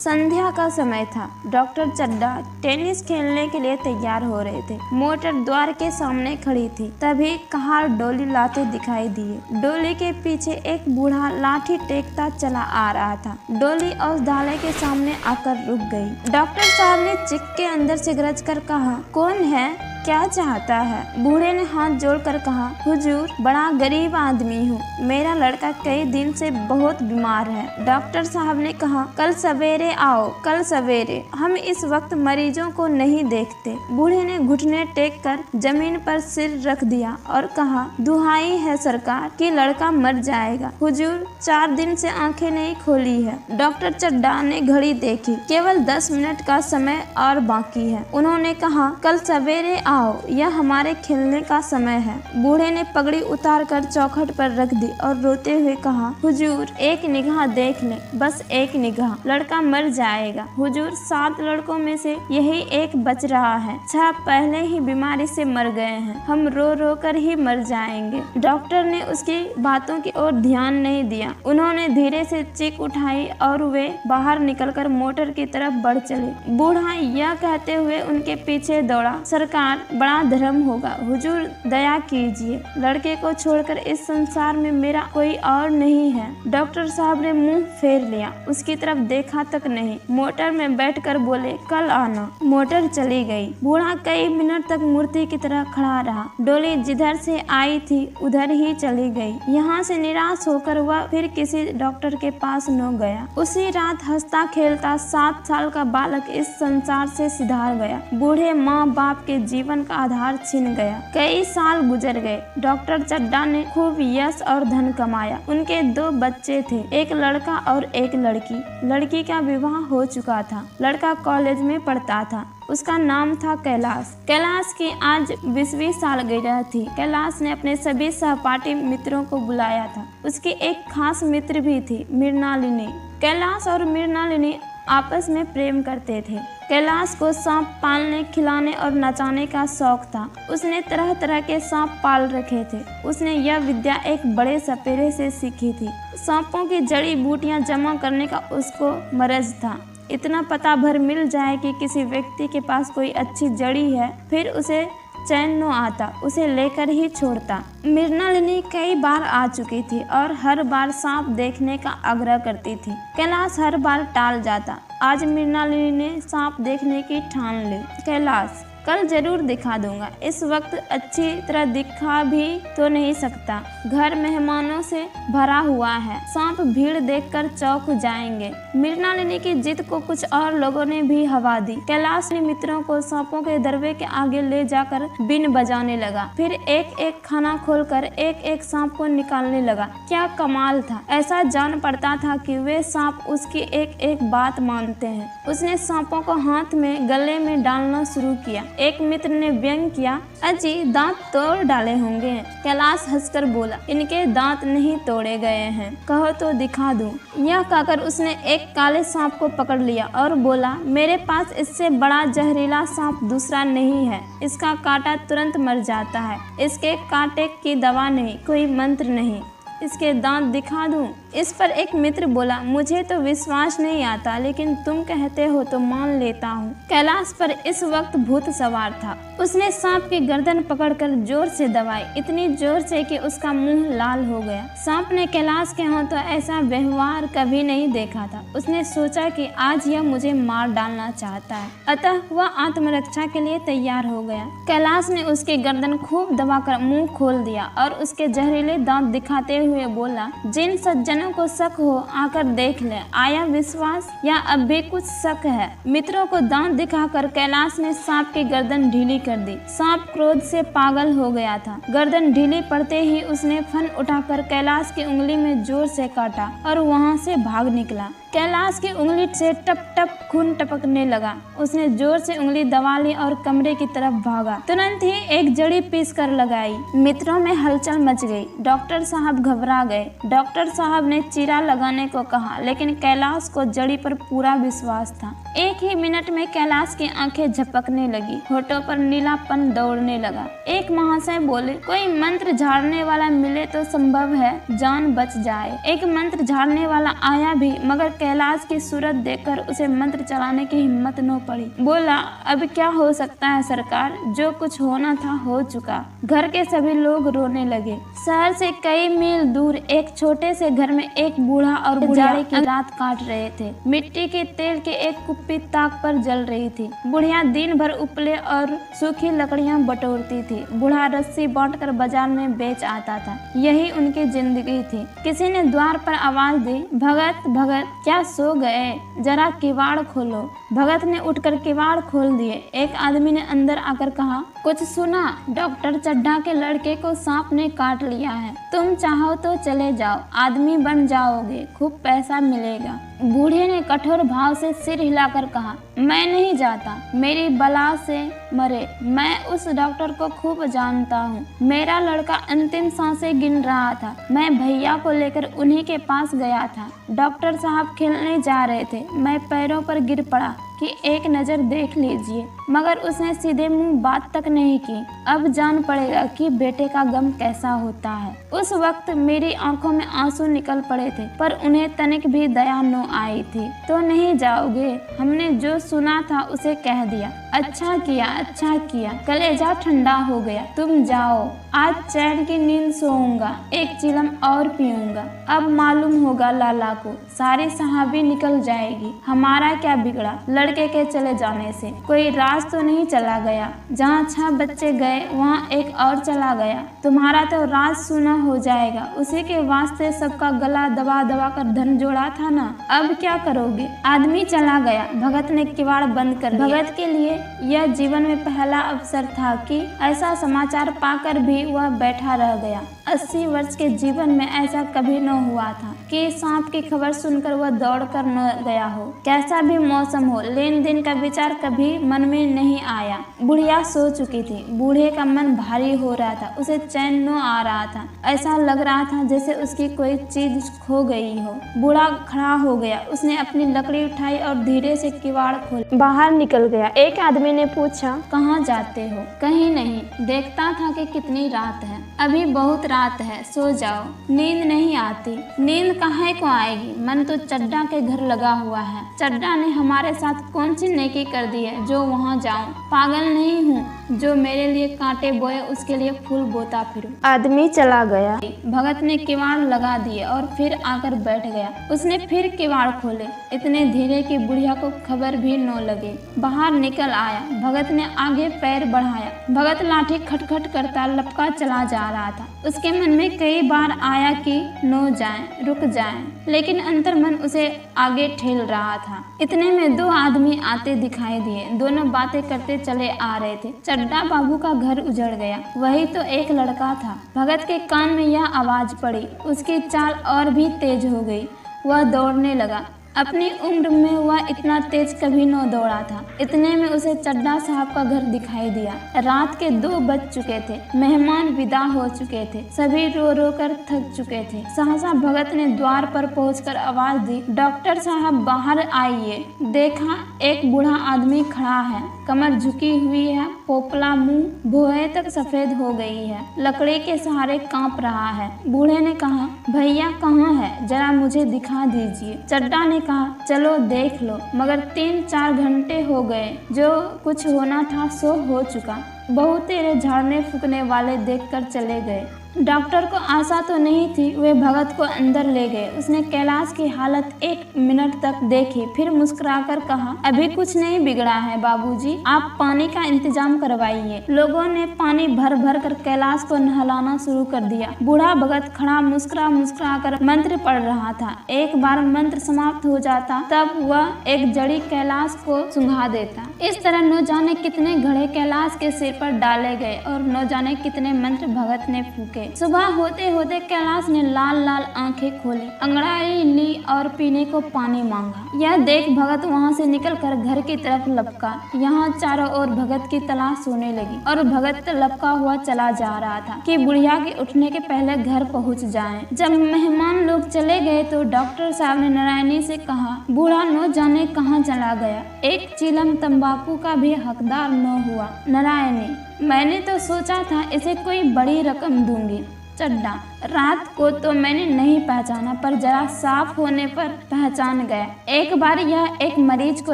संध्या का समय था। डॉक्टर चड्डा टेनिस खेलने के लिए तैयार हो रहे थे। मोटर द्वार के सामने खड़ी थी। तभी कहार डोली लाते दिखाई दिए। डोली के पीछे एक बूढ़ा लाठी टेकता चला आ रहा था। डोली औषधालय के सामने आकर रुक गई। डॉक्टर साहब ने चिक के अंदर से गरज कर कहा, कौन है, क्या चाहता है? बूढ़े ने हाथ जोड़कर कहा, हुजूर, बड़ा गरीब आदमी हूँ। मेरा लड़का कई दिन से बहुत बीमार है। डॉक्टर साहब ने कहा, कल सवेरे आओ, कल सवेरे। हम इस वक्त मरीजों को नहीं देखते। बूढ़े ने घुटने टेक कर जमीन पर सिर रख दिया और कहा, दुहाई है सरकार कि लड़का मर जाएगा। हुजूर, 4 दिन से आंखें नहीं खोली है। डॉक्टर चड्डा ने घड़ी देखी। केवल 10 मिनट का समय और बाकी है। उन्होंने कहा, कल सवेरे आओ, यह हमारे खेलने का समय है। बूढ़े ने पगड़ी उतार कर चौखट पर रख दी और रोते हुए कहा, हुजूर, एक निगाह देख ले, बस एक निगाह, लड़का मर जाएगा। हुजूर, 7 लड़कों में से यही एक बच रहा है। 6 पहले ही बीमारी से मर गए हैं। हम रो रो कर ही मर जाएंगे। डॉक्टर ने उसकी बातों की ओर ध्यान नहीं दिया। उन्होंने धीरे से चिक उठाई और वे बाहर निकलकर मोटर की तरफ बढ़ चले। बूढ़ा यह कहते हुए उनके पीछे दौड़ा, सरकार, बड़ा धर्म होगा। हुजूर, दया कीजिए, लड़के को छोड़कर इस संसार में मेरा कोई और नहीं है। डॉक्टर साहब ने मुंह फेर लिया, उसकी तरफ देखा तक नहीं। मोटर में बैठकर बोले, कल आना। मोटर चली गई। बूढ़ा कई मिनट तक मूर्ति की तरह खड़ा रहा। डोली जिधर से आई थी उधर ही चली गई। यहाँ से निराश होकर वह फिर किसी डॉक्टर के पास न गया। उसी रात हंसता खेलता 7 साल का बालक इस संसार से सिधार गया। बूढ़े माँ बाप के जीवन का आधार छिन गया। कई साल गुजर गए। डॉक्टर चड्डा ने खूब यश और धन कमाया। उनके 2 बच्चे थे, एक लड़का और एक लड़की। लड़की का विवाह हो चुका था। लड़का कॉलेज में पढ़ता था। उसका नाम था कैलाश। कैलाश की आज 20वीं सालगिरह थी। कैलाश ने अपने सभी सहपाठी मित्रों को बुलाया था। उसकी एक खास मित्र भी थी, मृणालिनी। कैलाश और मृणालिनी आपस में प्रेम करते थे। कैलाश को सांप पालने, खिलाने और नचाने का शौक था। उसने तरह तरह के सांप पाल रखे थे। उसने यह विद्या एक बड़े सपेरे से सीखी थी। सांपों की जड़ी बूटियां जमा करने का उसको मरज था। इतना पता भर मिल जाए कि किसी व्यक्ति के पास कोई अच्छी जड़ी है, फिर उसे चैन न आता, उसे लेकर ही छोड़ता। मृणालिनी कई बार आ चुकी थी और हर बार सांप देखने का आग्रह करती थी। कैलाश हर बार टाल जाता। आज मृणालिनी ने सांप देखने की ठान ली। कैलाश, कल जरूर दिखा दूंगा। इस वक्त अच्छी तरह दिखा भी तो नहीं सकता। घर मेहमानों से भरा हुआ है। सांप भीड़ देखकर चौंक जाएंगे। मृणालिनी की जिद को कुछ और लोगों ने भी हवा दी। कैलाश ने मित्रों को सांपों के दरवे के आगे ले जाकर बीन बजाने लगा। फिर एक एक खाना खोलकर एक एक सांप को निकालने लगा। क्या कमाल था। ऐसा जान पड़ता था कि वे सांप उसकी एक एक बात मानते हैं। उसने सांपों को हाथ में गले में डालना शुरू किया। एक मित्र ने व्यंग किया, अजी, दांत तोड़ डाले होंगे। कैलाश हंसकर बोला, इनके दांत नहीं तोड़े गए हैं, कहो तो दिखा दूं। यह कहकर उसने एक काले सांप को पकड़ लिया और बोला, मेरे पास इससे बड़ा जहरीला सांप दूसरा नहीं है। इसका काटा तुरंत मर जाता है। इसके कांटे की दवा नहीं, कोई मंत्र नहीं। इसके दांत दिखा दूं? इस पर एक मित्र बोला, मुझे तो विश्वास नहीं आता, लेकिन तुम कहते हो तो मान लेता हूँ। कैलाश पर इस वक्त भूत सवार था। उसने सांप की गर्दन पकड़कर जोर से दबाई, इतनी जोर से कि उसका मुंह लाल हो गया। सांप ने कैलाश के हाथों ऐसा व्यवहार कभी नहीं देखा था। उसने सोचा कि आज यह मुझे मार डालना चाहता है, अतः वह आत्मरक्षा के लिए तैयार हो गया। कैलाश ने उसकी गर्दन खूब दबाकर मुंह खोल दिया और उसके जहरीले दांत दिखाते हुए बोला, जिन सज्जनों को शक हो आकर देख ले, आया विश्वास या अब भी कुछ शक है? मित्रों को दांत दिखाकर कैलाश ने सांप की गर्दन ढीली कर दी। सांप क्रोध से पागल हो गया था। गर्दन ढीली पड़ते ही उसने फन उठाकर कैलाश की उंगली में जोर से काटा और वहां से भाग निकला। कैलाश की उंगली से टप टप खून टपकने लगा। उसने जोर से उंगली दबा ली और कमरे की तरफ भागा। तुरंत ही एक जड़ी पीस कर लगाई। मित्रों में हलचल मच गई। डॉक्टर साहब घबरा गए। डॉक्टर साहब ने चीरा लगाने को कहा, लेकिन कैलाश को जड़ी पर पूरा विश्वास था। एक ही मिनट में कैलाश की आंखें झपकने लगी, होठों पर नीलापन दौड़ने लगा। एक महाशय बोले, कोई मंत्र झाड़ने वाला मिले तो संभव है जान बच जाए। एक मंत्र झाड़ने वाला आया भी, मगर कैलाश की सूरत देखकर उसे मंत्र चलाने की हिम्मत न पड़ी। बोला, अब क्या हो सकता है सरकार, जो कुछ होना था हो चुका। घर के सभी लोग रोने लगे। शहर से कई मील दूर एक छोटे से घर में एक बूढ़ा और बुढ़िया की रात काट रहे थे। मिट्टी के तेल के एक कुप्पी ताक पर जल रही थी। बुढ़िया दिन भर उपले और सूखी लकड़ियां बटोरती थी। बूढ़ा रस्सी बांटकर बाजार में बेच आता था। यही उनकी जिंदगी थी। किसी ने द्वार पर आवाज दी, भगत भगत, क्या सो गए? जरा किवाड़ खोलो। भगत ने उठकर किवाड़ खोल दिए। एक आदमी ने अंदर आकर कहा, कुछ सुना? डॉक्टर चड्ढा के लड़के को सांप ने काट लिया है। तुम चाहो तो चले जाओ, आदमी बन जाओगे, खूब पैसा मिलेगा। बूढ़े ने कठोर भाव से सिर हिलाकर कहा, मैं नहीं जाता, मेरी बला से मरे। मैं उस डॉक्टर को खूब जानता हूँ। मेरा लड़का अंतिम सांसें गिन रहा था। मैं भैया को लेकर उन्हीं के पास गया था। डॉक्टर साहब खेलने जा रहे थे। मैं पैरों पर गिर पड़ा कि एक नज़र देख लीजिए, मगर उसने सीधे मुंह बात तक नहीं की। अब जान पड़ेगा कि बेटे का गम कैसा होता है। उस वक्त मेरी आंखों में आंसू निकल पड़े थे, पर उन्हें तनिक भी दया न आई थी। तो नहीं जाओगे? हमने जो सुना था उसे कह दिया। अच्छा किया, अच्छा किया, कलेजा ठंडा हो गया। तुम जाओ, आज चैन की नींद सोऊंगा, एक चिलम और पीऊंगा। अब मालूम होगा लाला को, सारी साहबी निकल जाएगी। हमारा क्या बिगड़ा लड़के के चले जाने से? कोई राज तो नहीं चला गया? जहाँ 6 बच्चे गए वहाँ एक और चला गया। तुम्हारा तो राज सुना हो जाएगा। उसी के वास्ते सबका गला दबा दबा कर धन जोड़ा था ना। अब क्या करोगे? आदमी चला गया। भगत ने किवाड़ बंद कर दिया। भगत के लिए यह जीवन में पहला अवसर था कि ऐसा समाचार पाकर भी वह बैठा रह गया। 80 वर्ष के जीवन में ऐसा कभी न हुआ था कि सांप की खबर सुनकर वह दौड़कर न गया हो। कैसा भी मौसम हो, लेन देन का विचार कभी मन में नहीं आया। बुढ़िया सो चुकी थी। बूढ़े का मन भारी हो रहा था। उसे चैन न आ रहा था। ऐसा लग रहा था जैसे उसकी कोई चीज खो गई हो। बूढ़ा खड़ा हो गया। उसने अपनी लकड़ी उठाई और धीरे से किवाड़ खोल बाहर निकल गया। एक आदमी ने पूछा, कहाँ जाते हो? कहीं नहीं, देखता था कि कितनी रात है। अभी बहुत रात है, सो जाओ। नींद नहीं आती। नींद काहे को आएगी? मन तो चड्ढा के घर लगा हुआ है। चड्ढा ने हमारे साथ कौन सी नेकी कर दी है जो वहाँ जाऊं? पागल नहीं हूँ जो मेरे लिए कांटे बोए उसके लिए फूल बोता फिरूं। आदमी चला गया। भगत ने किवाड़ लगा दिए और फिर आकर बैठ गया। उसने फिर किवाड़ खोले, इतने धीरे कि बुढ़िया को खबर भी न लगे। बाहर निकल आया। भगत ने आगे पैर बढ़ाया। भगत लाठी खटखट करता लपका चला जा रहा था। उसके मन में कई बार आया कि न जाएं, रुक जाएं, लेकिन अंतर्मन उसे आगे ठेल रहा था। इतने में 2 आदमी आते दिखाई दिए। दोनों बातें करते चले आ रहे थे। चड्ढा बाबू का घर उजड़ गया। वही तो एक लड़का था। भगत के कान में यह आवाज पड़ी। उसकी चाल और भी तेज हो गई। वह दौड़ने लगा। अपनी उम्र में वह इतना तेज कभी न दौड़ा था। इतने में उसे चड्ढा साहब का घर दिखाई दिया। रात के 2 बज चुके थे। मेहमान विदा हो चुके थे। सभी रो रो कर थक चुके थे। सहसा भगत ने द्वार पर पहुंचकर आवाज दी, डॉक्टर साहब बाहर आइए। देखा, एक बूढ़ा आदमी खड़ा है। कमर झुकी हुई है। पोपला मुंह भौहें तक सफेद हो गई है। लकड़ी के सहारे कांप रहा है। बूढ़े ने कहा, भैया कहाँ है? जरा मुझे दिखा दीजिए। चड्ढा ने कहा, चलो देख लो, मगर 3-4 घंटे हो गए। जो कुछ होना था सो हो चुका। बहु तेरे झाड़ने फूकने वाले देखकर चले गए। डॉक्टर को आशा तो नहीं थी। वे भगत को अंदर ले गए। उसने कैलाश की हालत 1 मिनट तक देखी, फिर मुस्कुराकर कहा, अभी कुछ नहीं बिगड़ा है बाबूजी, आप पानी का इंतजाम करवाइए। लोगों ने पानी भर भर कर कैलाश को नहलाना शुरू कर दिया। बूढ़ा भगत खड़ा मुस्कुरा मुस्कुरा कर मंत्र पढ़ रहा था। एक बार मंत्र समाप्त हो जाता तब वह एक जड़ी कैलाश को सुंघा देता। इस तरह न जाने कितने घड़े कैलाश के सिर पर डाले गए और न जाने कितने मंत्र भगत ने फूके। सुबह होते होते कैलाश ने लाल लाल आंखें खोली, अंगड़ाई ली और पीने को पानी मांगा। यह देख भगत वहां से निकलकर घर की तरफ लपका। यहाँ चारों ओर भगत की तलाश होने लगी और भगत लपका हुआ चला जा रहा था कि बुढ़िया के उठने के पहले घर पहुँच जाए। जब मेहमान लोग चले गए तो डॉक्टर साहब ने नारायणी से कहा, बूढ़ा न जाने कहाँ चला गया। एक चिलम तंबाकू का भी हकदार न हुआ। नारायणी, मैंने तो सोचा था इसे कोई बड़ी रकम दूंगी, चड्ढा: रात को तो मैंने नहीं पहचाना, पर जरा साफ होने पर पहचान गया। एक बार यह एक मरीज को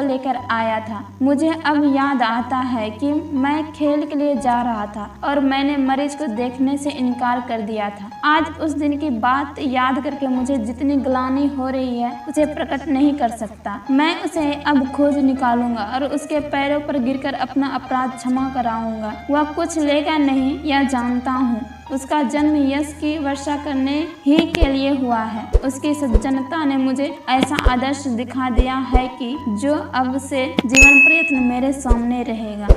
लेकर आया था। मुझे अब याद आता है कि मैं खेल के लिए जा रहा था और मैंने मरीज को देखने से इनकार कर दिया था। आज उस दिन की बात याद करके मुझे जितनी ग्लानि हो रही है उसे प्रकट नहीं कर सकता। मैं उसे अब खोज निकालूंगा और उसके पैरों पर गिरकर अपना अपराध क्षमा कराऊंगा। वह कुछ लेगा नहीं, यह जानता हूँ। उसका जन्म यश की वर्षा करने ही के लिए हुआ है। उसकी सज्जनता ने मुझे ऐसा आदर्श दिखा दिया है कि जो अब से जीवन प्रयत्न मेरे सामने रहेगा।